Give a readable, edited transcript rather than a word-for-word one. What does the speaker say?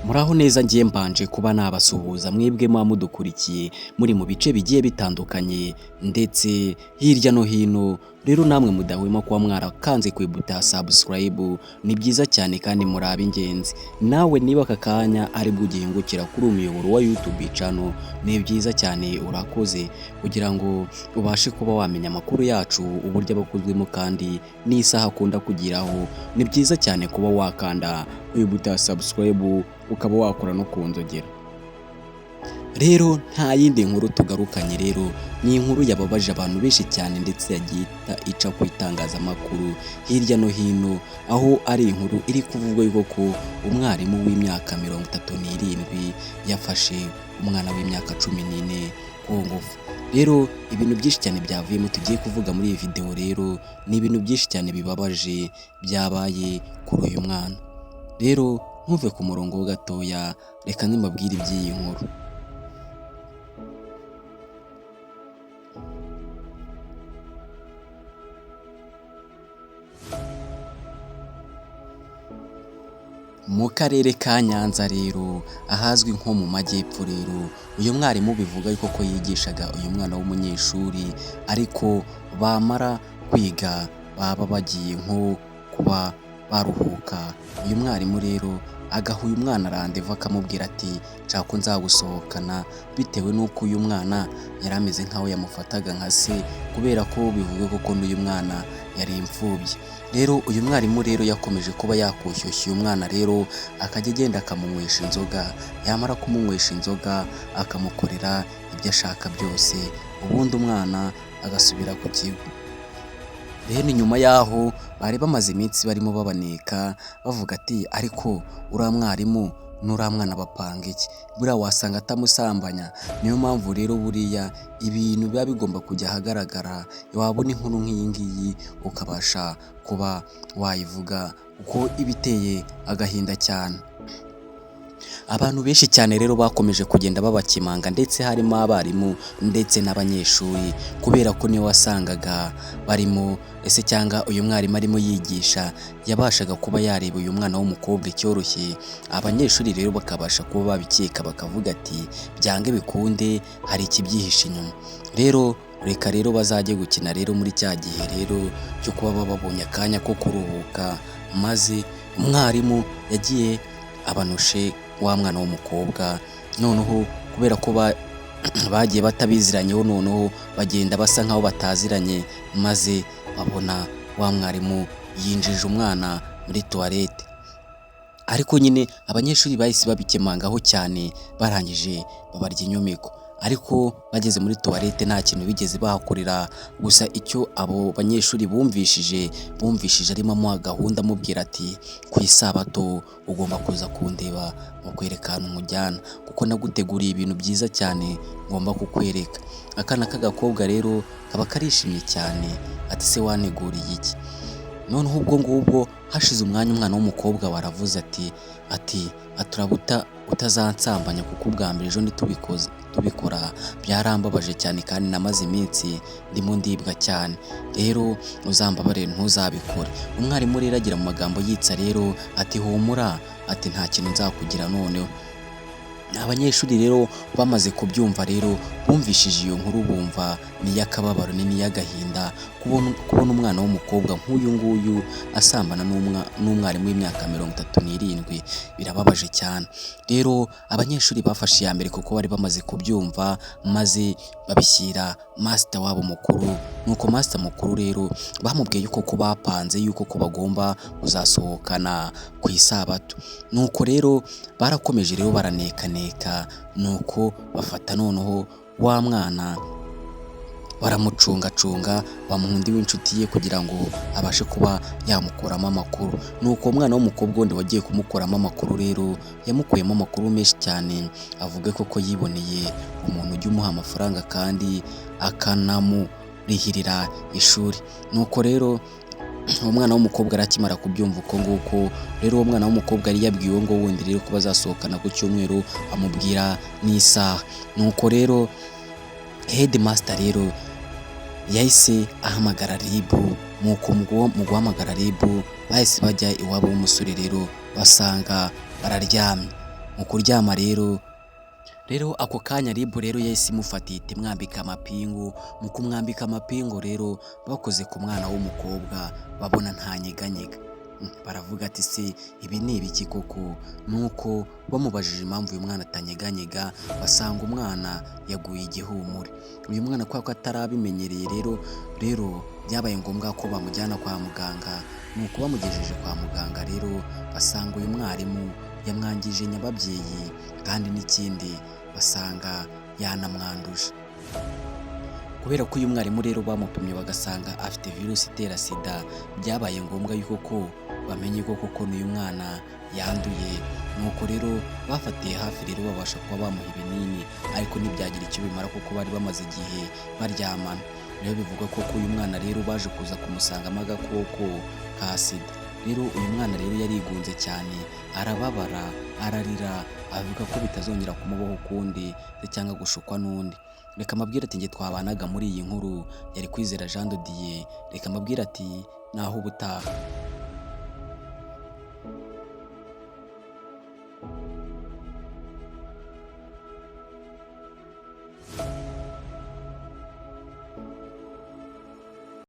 Muraho neza ngiye mbanje kuba nabasuhuza mwebwe muba mudukurikiye muri mu bice bigiye bitandukanye ndetse hirya no hino, rero namwe mudahwema kuba mwarakanze ku ibuto ya subscribe, ni byiza cyane kandi muri ab'ingenzi. Nawe niba aka kanya aribwo ugihingukira kuri uyu muyoboro wa YouTube channel, ni byiza cyane urakoze kugira ngo ubashe kuba wamenya amakuru yacu uburyo aba akozwemo kandi n'isaha akunda kugiraho. Ni byiza cyane kuba wakanda uyu buto ya subscribe ukaba wakora no ku nzogera. Rero nta yindi nkuru tugarukanye, rero ni inkuru yababaje abantu benshi cyane ndetse yagiye ica ku itangazamakuru hirya no hino, aho ari inkuru iri kuvugwa yuko ko umwarimu w'imyaka 37 yafashe umwana w'imyaka 14 ku ngufu. Rero ibintu byinshi cyane byavuyemo tugiye kuvuga muri iyi video, rero ni ibintu byinshi cyane bibabaje byabaye kuri uyu mwana. Rero ntuve ku murongo ho gatoya, reka mbabwire iby'iyi nkuru. Mu karere ka Nyanza rero ahazwi nko mu majyepfo, rero uyu mwarimu bivuga yuko ko yigishaga uyu mwana w'umunyeshuri, ariko bamara kwiga baba bagiye nko kuba baruhuka. Uyu mwarimu rero agaha uyu mwana randevu akamubwira ati nshaka ko nzagusohokana, bitewe n'uko uyu mwana yari ameze nk'aho yamufataga nka se, kubera ko bivuga ko n'uyu mwana yari imfubyi. Rero uyu mwarimu rero yakomeje kuba yakushyushya uyu mwana, rero akajya agenda akamunywesha inzoga, yamara kumunywesha inzoga akamukorera ibyo ashaka byose, ubundi umwana agasubira ku kigo. Rero nyuma yaho bari bamaze iminsi barimo babaneka bavuga ati ariko uriya mwarimu n'uriya mwana bapanga iki, buriya wasanga atamusambanya. Niyo mpamvu rero buriya ibintu biba bigomba kujya ahagaragara, wabona inkuru nk'iyi ngiyi ukabasha kuba wayivuga kuko ibiteye agahinda cyane. Abantu benshi cyane rero bakomeje kugenda babakimanga, ndetse harimo abarimu ndetse n'abanyeshuri, kubera ko niyo wasangaga barimo ese cyangwa uyu mwarimu arimo yigisha yabashaga kuba yareba uyu mwana w'umukobwa icyoroshye. Abanyeshuri rero bakabasha kuba babikeka bakavuga ati byange bikunde hari ikibyihishe inyuma. Rero reka rero bazajye gukina rero muri cya gihe rero cyo kuba babonye akanya ko kuruhuka, maze umwarimu yagiye abanushe wa mwana w'umukobwa. Noneho kubera ko bagiye batabiziranyeho, noneho bagenda basa nkaho bataziranye, maze babona wa mwarimu yinjije umwana muri toilette. Ariko nyine abanyeshuri bahise babikemangaho cyane, barangije babarya inyomeko. Ariko bageze muri toilette nta kintu bigeze bahakorera, gusa icyo abo banyeshuri bumvishije arimo amuha gahunda amubwira ati ku isabato ugomba kuza kundeba mu kwerekana umujyana, kuko naguteguriye ibintu byiza cyane ngomba kukwereka. Akana k'agakobwa rero kaba karishimye cyane ati se waneguriye iki? Noneho ubwo ngubwo hashize umwanya umwana w'umukobwa waravuze ati aturabuta utazansambanya, kuko ubwa mbere ejo tubikora byarambabaje cyane kandi namaze iminsi ndimo ndibwa cyane, rero uzambabarire ntuzabikore. Umwarimu rero agira mu magambo yitsa rero ati humura, ati nta kintu nzakugira. Noneho abanyeshuri rero bamaze kubyumva, rero bumvishije iyo nkuru bumva ni iy'akababaro, ni n'iy'agahinda kubona umwana w'umukobwa nk'uyu nguyu asambana n'umwarimu w'imyaka 37. Birababaje cyane. Rero abanyeshuri bafashe iya mbere kuko bari bamaze kubyumva, maze babishyira master wabo mukuru. Nuko master mukuru rero bamubwiye yuko ko bapanze yuko ko bagomba kuzasohokana ku isabato. Nuko rero barakomeje rero baranekaneka, nuko bafata noneho wa mwana baramucungacunga, bamuha undi w'inshuti ye kugira ngo abashe kuba yamukuramo amakuru. Nuko umwana w'umukobwa wundi wagiye kumukuramo amakuru rero yamukuyemo amakuru menshi cyane, avuga ko yiboneye umuntu ujya umuha amafaranga kandi akanamurihirira ishuri. Nuko rero umwana w'umukobwa arakimara kubyumva uko nguko, rero uwo mwana w'umukobwa yari yabwiwe ngo wundi rero ko bazasohokana ku cyumweru, amubwira n'isaha. Nuko rero headmaster rero yahise ahamagara RIB. Nuko mu guhamagara RIB bahise bajya iwabo w'umusore, rero basanga bararyamye. mu kuryama rero ako kanya RIB rero yahise imufata ihita imwambika amapingu, mu kumwambika amapingu rero bakoze ku mwana w'umukobwa babona ntanyeganyega. Baravuga ati se ibi ni ibiki koko? Nuko bamubajije impamvu uyu mwana atanyeganyega basanga umwana yaguye igihumure. Uyu mwana kubera ko atarabimenyereye rero byabaye ngombwa ko bamujyana kwa muganga. Nuko bamugejeje kwa muganga rero basanga uyu mwarimu yamwangije nyababyeyi, kandi n'ikindi basanga yanamwanduje. Kubera ko uyu mwarimu rero bamupimye bagasanga afite virusi itera sida, byabaye ngombwa yuko ko bamenye ko koko n'uyu mwana yanduye. Nuko rero bafatiye hafi rero babasha kuba bamuha ibinini, ariko ntibyagira icyo bimara kuko bari bamaze igihe baryamana. Rero bivugwa ko uyu mwana rero baje kuza kumusangamo agakoko ka sida. Rero uyu mwana rero yarigunze cyane, arababara, ararira, avuga ko bitazongera kumubaho ukundi cyangwa gushukwa n'undi. Reka mbabwire ati njye twabanaga muri iyi nkuru, yari Kwizera Jean de Dieu. Reka mbabwire ati naho ubutaha.